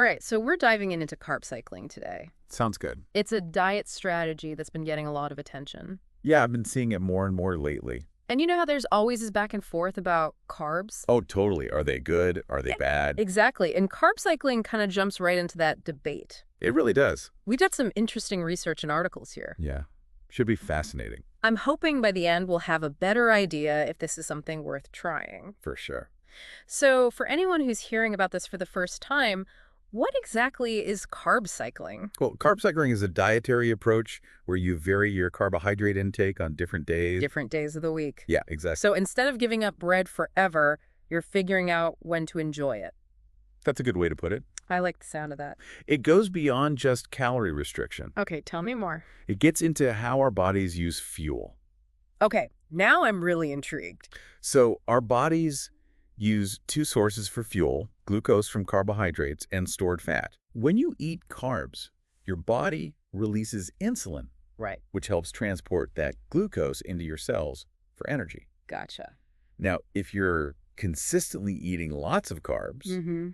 All right, so we're diving into carb cycling today. Sounds good. It's a diet strategy that's been getting a lot of attention. Yeah, I've been seeing it more and more lately. And you know how there's always this back and forth about carbs? Oh, totally. Are they good? Are they bad? Exactly. And carb cycling kind of jumps right into that debate. It really does. We did some interesting research and articles here. Yeah. Should be fascinating. I'm hoping by the end we'll have a better idea if this is something worth trying. For sure. So for anyone who's hearing about this for the first time, what exactly is carb cycling? Well, carb cycling is a dietary approach where you vary your carbohydrate intake on different days. Different days of the week. Yeah, exactly. So instead of giving up bread forever, you're figuring out when to enjoy it. That's a good way to put it. I like the sound of that. It goes beyond just calorie restriction. Okay, tell me more. It gets into how our bodies use fuel. Okay, now I'm really intrigued. So our bodies use two sources for fuel, glucose from carbohydrates and stored fat. When you eat carbs, your body releases insulin, Right. which helps transport that glucose into your cells for energy. Gotcha. Now, if you're consistently eating lots of carbs, Mm-hmm.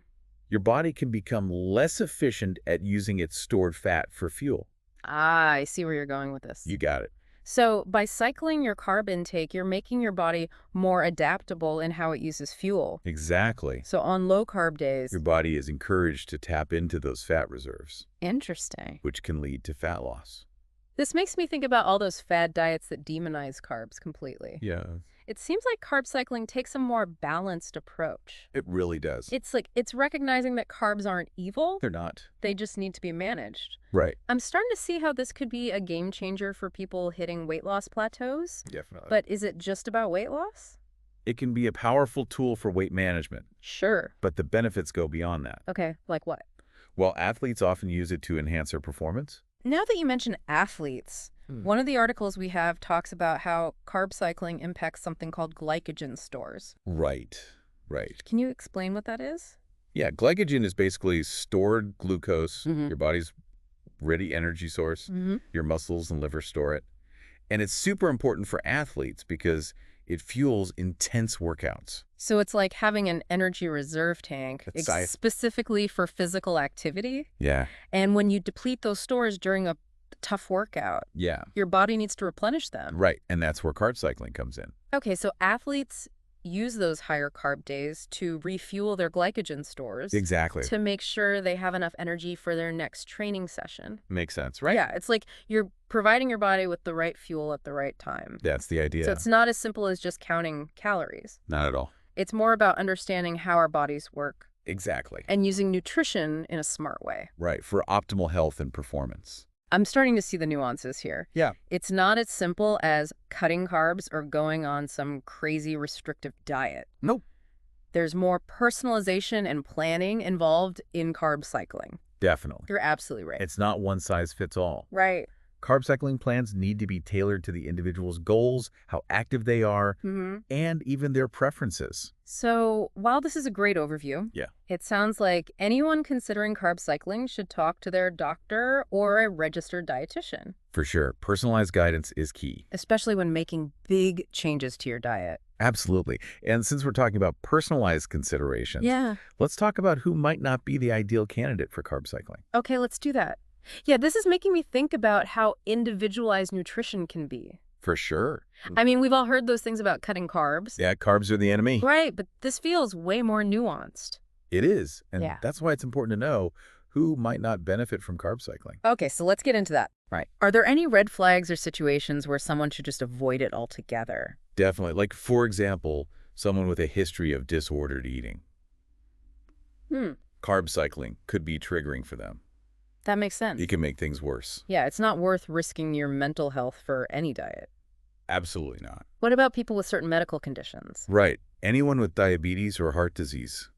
your body can become less efficient at using its stored fat for fuel. Ah, I see where you're going with this. You got it. So by cycling your carb intake, you're making your body more adaptable in how it uses fuel. Exactly. So on low carb days. Your body is encouraged to tap into those fat reserves, Interesting. which can lead to fat loss. This makes me think about all those fad diets that demonize carbs completely. Yeah, It seems like carb cycling takes a more balanced approach. it really does. It's recognizing that carbs aren't evil, They're not. they just need to be managed. Right. I'm starting to see how this could be a game changer for people hitting weight loss plateaus. Definitely. But is it just about weight loss? It can be a powerful tool for weight management, Sure. but the benefits go beyond that. Okay, like what? While athletes often use it to enhance their performance. Now that you mention athletes, one of the articles we have talks about how carb cycling impacts something called glycogen stores. Right. Can you explain what that is? Yeah, glycogen is basically stored glucose, Mhm. your body's ready energy source. Mm-hmm. Your muscles and liver store it. And it's super important for athletes because it fuels intense workouts. So it's like having an energy reserve tank That's right. specifically for physical activity. Yeah. And when you deplete those stores during a tough workout, Yeah. your body needs to replenish them. Right. And that's where carb cycling comes in. Okay, so athletes use those higher carb days to refuel their glycogen stores Exactly. to make sure they have enough energy for their next training session. Makes sense, right? Yeah, it's like you're providing your body with the right fuel at the right time. That's the idea. So it's not as simple as just counting calories. Not at all. It's more about understanding how our bodies work Exactly. and using nutrition in a smart way. Right. For optimal health and performance. I'm starting to see the nuances here. Yeah. It's not as simple as cutting carbs or going on some crazy restrictive diet. Nope. There's more personalization and planning involved in carb cycling. Definitely. You're absolutely right. It's not one size fits all. Right. Carb cycling plans need to be tailored to the individual's goals, how active they are, Mm-hmm. and even their preferences. So while this is a great overview, Yeah. it sounds like anyone considering carb cycling should talk to their doctor or a registered dietitian, For sure, personalized guidance is key. especially when making big changes to your diet. Absolutely. And since we're talking about personalized considerations, Yeah. let's talk about who might not be the ideal candidate for carb cycling. Okay, let's do that. Yeah, this is making me think about how individualized nutrition can be. For sure. I mean, we've all heard those things about cutting carbs. Yeah, carbs are the enemy. Right, but this feels way more nuanced. It is. And Yeah. that's why it's important to know who might not benefit from carb cycling. Okay, so let's get into that. Right. Are there any red flags or situations where someone should just avoid it altogether? Definitely. Like, for example, someone with a history of disordered eating. Carb cycling could be triggering for them. That makes sense. It can make things worse. Yeah, it's not worth risking your mental health for any diet. Absolutely not. What about people with certain medical conditions? Right. Anyone with diabetes or heart disease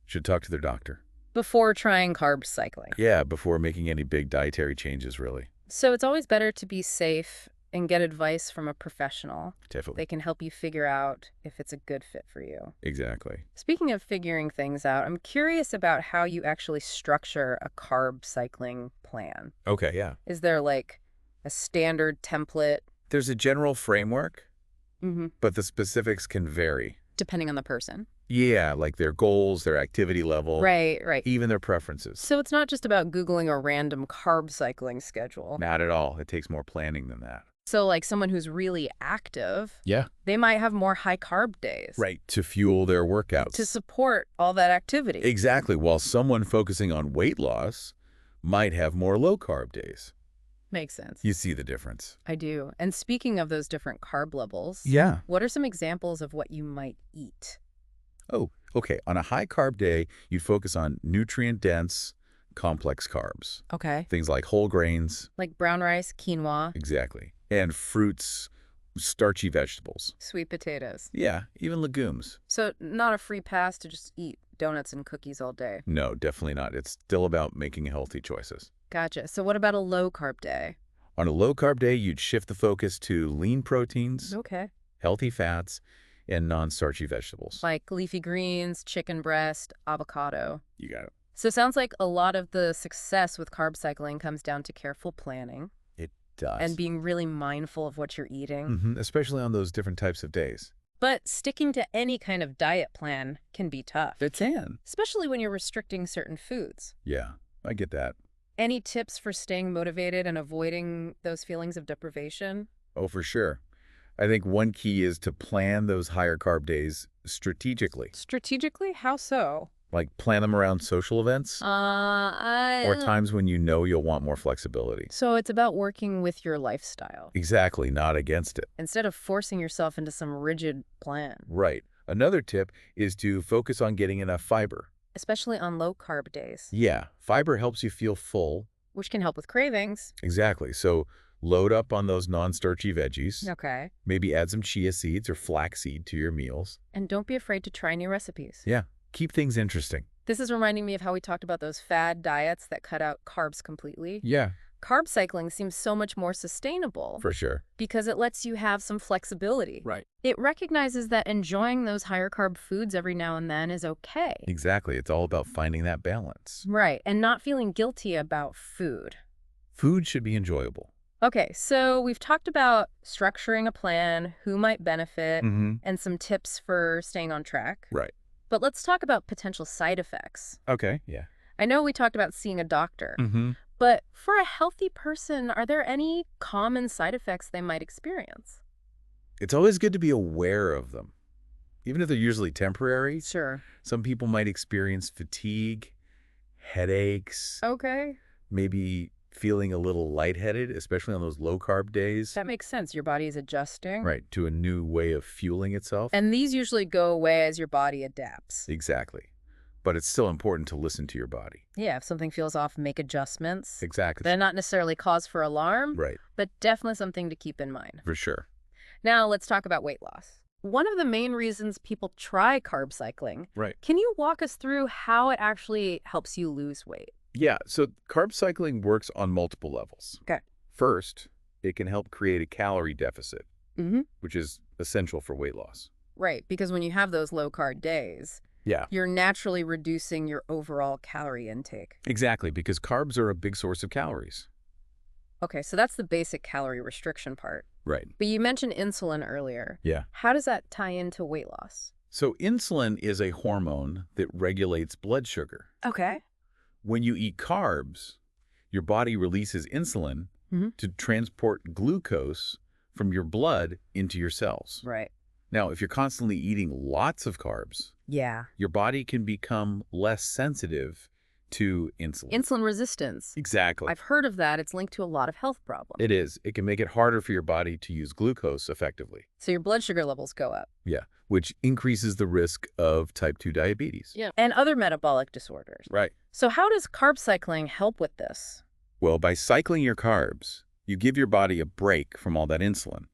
should talk to their doctor. Before trying carb cycling. Yeah, before making any big dietary changes, really. So it's always better to be safe and get advice from a professional. Definitely. They can help you figure out if it's a good fit for you. Exactly. Speaking of figuring things out, I'm curious about how you actually structure a carb cycling plan. Okay, yeah. Is there like a standard template? There's a general framework, Mm-hmm. but the specifics can vary. Depending on the person. Yeah, like their goals, their activity level, Right, right. even their preferences. So it's not just about Googling a random carb cycling schedule. Not at all. It takes more planning than that. So like someone who's really active, Yeah. they might have more high carb days. Right, to fuel their workouts. To support all that activity. Exactly, while someone focusing on weight loss might have more low-carb days. Makes sense. You see the difference. I do. And speaking of those different carb levels, Yeah. what are some examples of what you might eat? Oh, okay. On a high-carb day, you'd focus on nutrient-dense, complex carbs. Okay. Things like whole grains. Like brown rice, quinoa, Exactly. And fruits, starchy vegetables. sweet potatoes. Yeah, even legumes. So not a free pass to just eat donuts and cookies all day. No, definitely not. It's still about making healthy choices. Gotcha. So what about a low carb day? On a low-carb day, you'd shift the focus to lean proteins, Okay. healthy fats, and non-starchy vegetables. Like leafy greens, chicken breast, avocado. You got it. So it sounds like a lot of the success with carb cycling comes down to careful planning It does. and being really mindful of what you're eating. Especially on those different types of days. But sticking to any kind of diet plan can be tough, It can. especially when you're restricting certain foods. Yeah, I get that. Any tips for staying motivated and avoiding those feelings of deprivation? Oh, for sure. I think one key is to plan those higher carb days strategically. Strategically? How so? Like plan them around social events or times when you know you'll want more flexibility. So it's about working with your lifestyle Exactly, not against it. instead of forcing yourself into some rigid plan, Right. Another tip is to focus on getting enough fiber. especially on low carb days, Yeah, fiber helps you feel full. which can help with cravings. Exactly. So load up on those non-starchy veggies. Okay. Maybe add some chia seeds or flaxseed to your meals. And don't be afraid to try new recipes. Yeah, keep things interesting. This is reminding me of how we talked about those fad diets that cut out carbs completely. Yeah, Carb cycling seems so much more sustainable for sure. because it lets you have some flexibility. Right. It recognizes that enjoying those higher carb foods every now and then is okay. Exactly. It's all about finding that balance. Right, and not feeling guilty about food. Food should be enjoyable. Okay, so we've talked about structuring a plan, who might benefit, and some tips for staying on track. Right. But let's talk about potential side effects. Okay. Yeah. I know we talked about seeing a doctor, but for a healthy person, are there any common side effects they might experience? It's always good to be aware of them. Even if they're usually temporary, Sure. some people might experience fatigue, headaches, Okay. maybe feeling a little lightheaded, especially on those low-carb days. That makes sense. Your body is adjusting. Right, to a new way of fueling itself. And these usually go away as your body adapts. Exactly. But it's still important to listen to your body. Yeah, if something feels off, make adjustments. Exactly. They're not necessarily cause for alarm, Right, but definitely something to keep in mind. for sure. Now, let's talk about weight loss. One of the main reasons people try carb cycling, Right. can you walk us through how it actually helps you lose weight? Yeah, so carb cycling works on multiple levels. Okay. First, it can help create a calorie deficit, Mm-hmm. which is essential for weight loss. Right, because when you have those low carb days, Yeah. you're naturally reducing your overall calorie intake. Exactly, because carbs are a big source of calories. Okay, so that's the basic calorie restriction part. Right. But you mentioned insulin earlier. Yeah. How does that tie into weight loss? So insulin is a hormone that regulates blood sugar. Okay. When you eat carbs, your body releases insulin to transport glucose from your blood into your cells. Right. Now, if you're constantly eating lots of carbs, Yeah. your body can become less sensitive to insulin. Insulin resistance. Exactly. I've heard of that. It's linked to a lot of health problems. It is. It can make it harder for your body to use glucose effectively. So your blood sugar levels go up. Yeah, which increases the risk of type 2 diabetes. Yeah. And other metabolic disorders. Right. So how does carb cycling help with this? Well, by cycling your carbs, you give your body a break from all that insulin.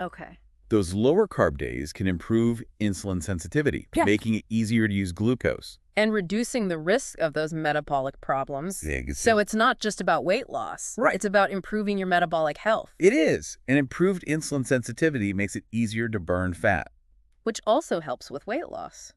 Okay. Those lower carb days can improve insulin sensitivity, Yeah. making it easier to use glucose. And reducing the risk of those metabolic problems. Yeah, So it's not just about weight loss. Right. It's about improving your metabolic health, It is. And improved insulin sensitivity makes it easier to burn fat. which also helps with weight loss.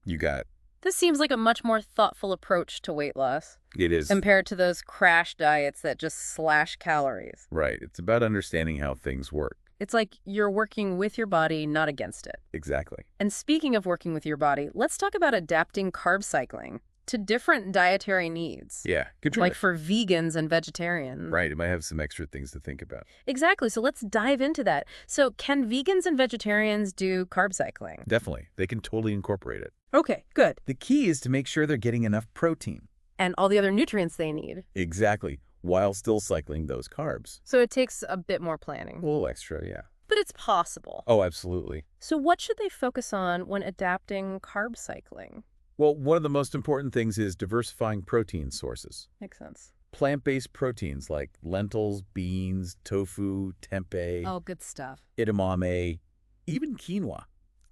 You got it. This seems like a much more thoughtful approach to weight loss It is. compared to those crash diets that just slash calories. Right. It's about understanding how things work. It's like you're working with your body, not against it. Exactly. And speaking of working with your body, let's talk about adapting carb cycling to different dietary needs. Yeah, good Like choice. for vegans and vegetarians. Right, it might have some extra things to think about. Exactly. So let's dive into that. So can vegans and vegetarians do carb cycling? Definitely, they can totally incorporate it. Okay, good. The key is to make sure they're getting enough protein. And all the other nutrients they need. Exactly, while still cycling those carbs. So it takes a bit more planning. A little extra, yeah. But it's possible. Oh, absolutely. So what should they focus on when adapting carb cycling? Well, one of the most important things is diversifying protein sources. Makes sense. Plant-based proteins like lentils, beans, tofu, tempeh, Oh, good stuff. edamame, even quinoa.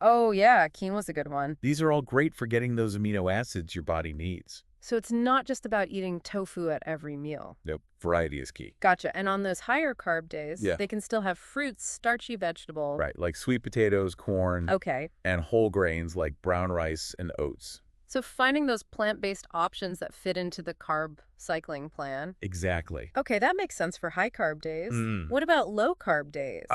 Oh, yeah, quinoa's a good one. These are all great for getting those amino acids your body needs. So it's not just about eating tofu at every meal. Nope, variety is key. Gotcha. And on those higher carb days, Yeah. they can still have fruits, starchy vegetables. Right, like sweet potatoes, corn, Okay. and whole grains like brown rice and oats. So finding those plant-based options that fit into the carb cycling plan. Exactly. Okay, that makes sense for high carb days. Mm. What about low carb days?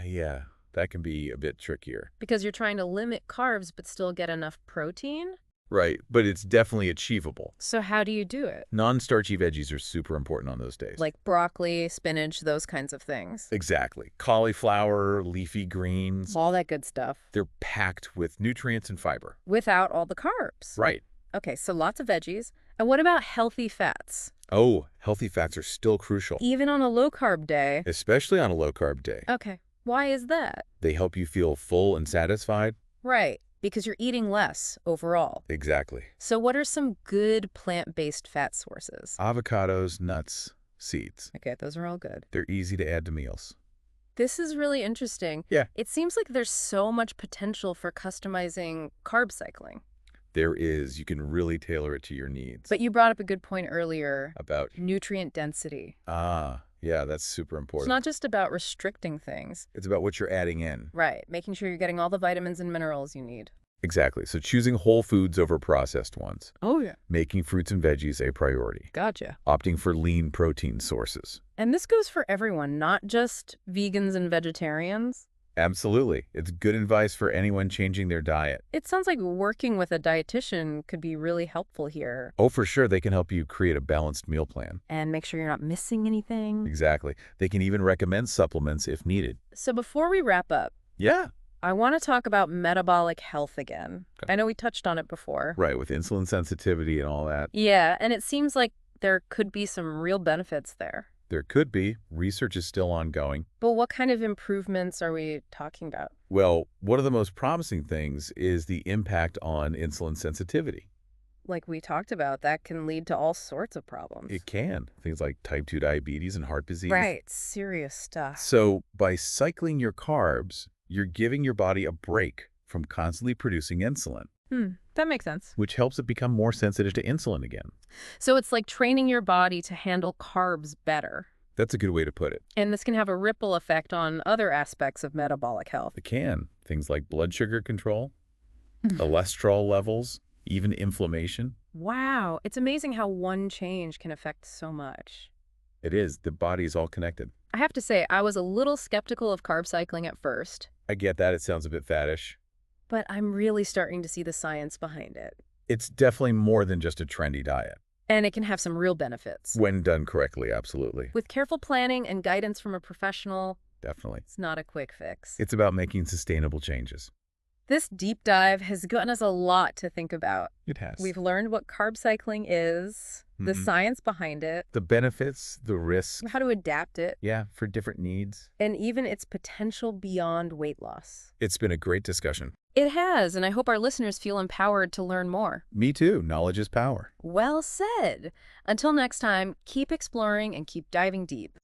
Yeah, that can be a bit trickier. Because you're trying to limit carbs but still get enough protein? Right, but it's definitely achievable. So how do you do it? Non-starchy veggies are super important on those days. Like broccoli, spinach, those kinds of things. Exactly. Cauliflower, leafy greens. All that good stuff. They're packed with nutrients and fiber. Without all the carbs. Right. Okay, so lots of veggies. And what about healthy fats? Oh, healthy fats are still crucial, Even on a low-carb day? especially on a low-carb day. Okay, why is that? They help you feel full and satisfied. Right, because you're eating less overall. Exactly. So what are some good plant-based fat sources? Avocados, nuts, seeds. Okay, those are all good. They're easy to add to meals. This is really interesting. Yeah. It seems like there's so much potential for customizing carb cycling. There is. You can really tailor it to your needs. But you brought up a good point earlier. About, Nutrient density. yeah, that's super It's important. not just about restricting things. It's about what you're adding in. Right, making sure you're getting all the vitamins and minerals you need. Exactly. So choosing whole foods over processed ones. Oh, yeah. Making fruits and veggies a priority. Gotcha. Opting for lean protein sources. And this goes for everyone, not just vegans and vegetarians. Absolutely. It's good advice for anyone changing their diet. It sounds like working with a dietitian could be really helpful here. Oh, for sure, they can help you create a balanced meal plan. And make sure you're not missing anything. Exactly. They can even recommend supplements if needed. So before we wrap up, Yeah. I want to talk about metabolic health again. Okay. I know we touched on it before. Right, with insulin sensitivity and all that. Yeah, and it seems like there could be some real benefits there. There could be. Research is still ongoing. But what kind of improvements are we talking about? Well, one of the most promising things is the impact on insulin sensitivity. Like we talked about, that can lead to all sorts of problems. It can. Things like type 2 diabetes and heart disease. Right, serious stuff. So by cycling your carbs, you're giving your body a break from constantly producing insulin, That makes sense. which helps it become more sensitive to insulin again. So it's like training your body to handle carbs better. That's a good way to put it. And this can have a ripple effect on other aspects of metabolic health. It can. Things like blood sugar control, cholesterol levels, even inflammation. Wow, it's amazing how one change can affect so much. It is. The body is all connected. I have to say, I was a little skeptical of carb cycling at first, I get that. It sounds a bit faddish. but I'm really starting to see the science behind it. It's definitely more than just a trendy diet. And it can have some real benefits. When done correctly, absolutely. With careful planning and guidance from a professional, Definitely. it's not a quick fix. It's about making sustainable changes. This deep dive has gotten us a lot to think about. It has. We've learned what carb cycling is, the science behind it, The benefits, the risks, how to adapt it, yeah, for different needs. and even its potential beyond weight loss. It's been a great discussion. It has, and I hope our listeners feel empowered to learn more. Me too. Knowledge is power. Well said. Until next time, keep exploring and keep diving deep.